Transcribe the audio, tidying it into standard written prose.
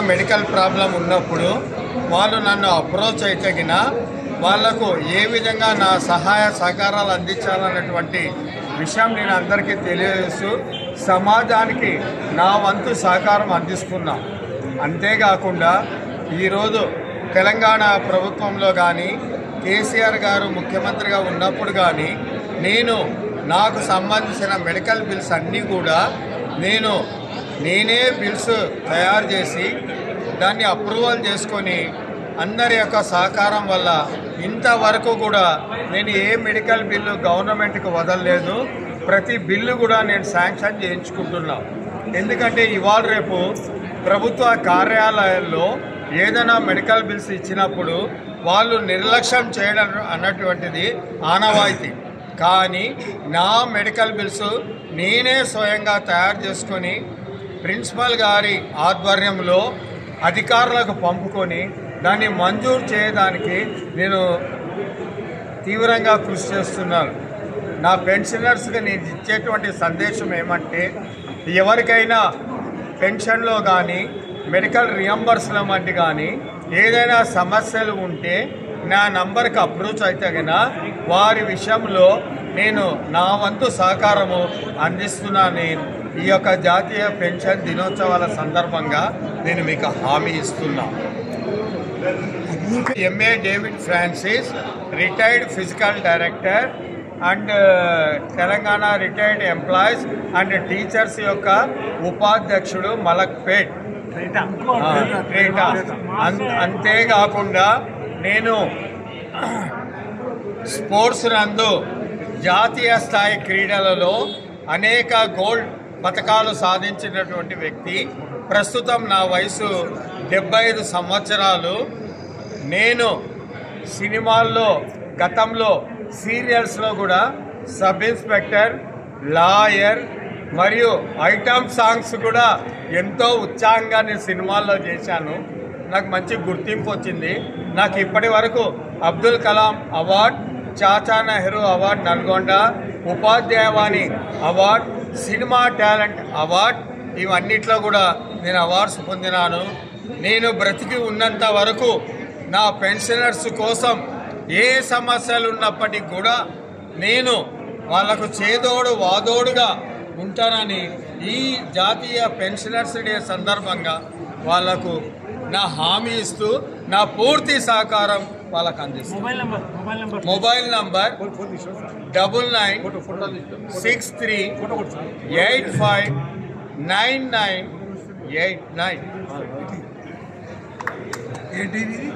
Medical problem ఉన్నప్పుడు వాళ్ళు నన్ను అప్రోచ్ అయితే వాళ్లకు ఏ విధంగా నా సహాయ సహకారాలు అందించాలన్నటువంటి విషయం నేను అందరికీ తెలియజేస్తూ సమాజానికి నా వంతు సహకారం అందిస్తున్నా. అంతేకాకుండా ఈరోజు తెలంగాణ ప్రభుత్వంలో కానీ కేసీఆర్ గారు ముఖ్యమంత్రిగా ఉన్నప్పుడు కానీ నాకు సంబంధించిన మెడికల్ బిల్స్ అన్నీ కూడా నేనే బిల్స్ తయారు చేసి దాన్ని అప్రూవల్ చేసుకొని అందరి యొక్క సహకారం వల్ల ఇంతవరకు కూడా నేను ఏ మెడికల్ బిల్లు గవర్నమెంట్కి వదలలేదు. ప్రతి బిల్లు కూడా నేను శాంక్షన్ చేయించుకుంటున్నా. ఎందుకంటే ఇవాళ రేపు ప్రభుత్వ కార్యాలయాల్లో ఏదైనా మెడికల్ బిల్స్ ఇచ్చినప్పుడు వాళ్ళు నిర్లక్ష్యం చేయడం అన్నటువంటిది ఆనవాయితీ. కానీ నా మెడికల్ బిల్స్ నేనే స్వయంగా తయారు చేసుకొని ప్రిన్సిపల్ గారి ఆధ్వర్యంలో అధికారులకు పంపుకొని దాన్ని మంజూరు చేయడానికి నేను తీవ్రంగా కృషి చేస్తున్నాను. నా పెన్షనర్స్కి నేను ఇచ్చేటువంటి సందేశం ఏమంటే, ఎవరికైనా పెన్షన్లో కానీ మెడికల్ రియంబర్స్మెంట్ వంటి కానీ ఏదైనా సమస్యలు ఉంటే నా నంబర్కి అప్రోచ్ అయితే వారి విషయంలో నేను నా వంతు సహకారము అందిస్తున్నాను. ఈ యొక్క జాతీయ పెన్షన్ దినోత్సవాల సందర్భంగా నేను మీకు హామీ ఇస్తున్నా. MA David Francis, retired physical director and Telangana retired employees and teachers యొక్క ఉపాధ్యక్షుడు మలక్పేట్ అంతేకాకుండా నేను స్పోర్ట్స్ నందు జాతీయ స్థాయి క్రీడలలో అనేక గోల్డ్ పథకాలు సాధించినటువంటి వ్యక్తి. ప్రస్తుతం నా వయసు 75 సంవత్సరాలు. నేను సినిమాల్లో గతంలో సీరియల్స్లో కూడా సబ్ ఇన్స్పెక్టర్, లాయర్ మరియు ఐటమ్ సాంగ్స్ కూడా ఎంతో ఉత్సాహంగా నేను సినిమాల్లో చేశాను. నాకు మంచి గుర్తింపు వచ్చింది. నాకు ఇప్పటి వరకు Abdul Kalam award, Chacha Nehru award Nalgonda, Upadhyayavani award, cinema talent award, ఇవన్నిట్లో కూడా నేను అవార్డ్స్ పొందినాను. నేను బ్రతికి ఉన్నంత వరకు నా పెన్షనర్స్ కోసం ఏ సమస్యలు ఉన్నప్పటికీ కూడా నేను వాళ్లకు చేదోడు వాదోడుగా ఉంటానని ఈ జాతీయ పెన్షనర్స్ డే సందర్భంగా వాళ్లకు నా హామీ ఇస్తూ నా పూర్తి సహకారం వాళ్ళకు అందిస్తాను. Mobile number 9963859989.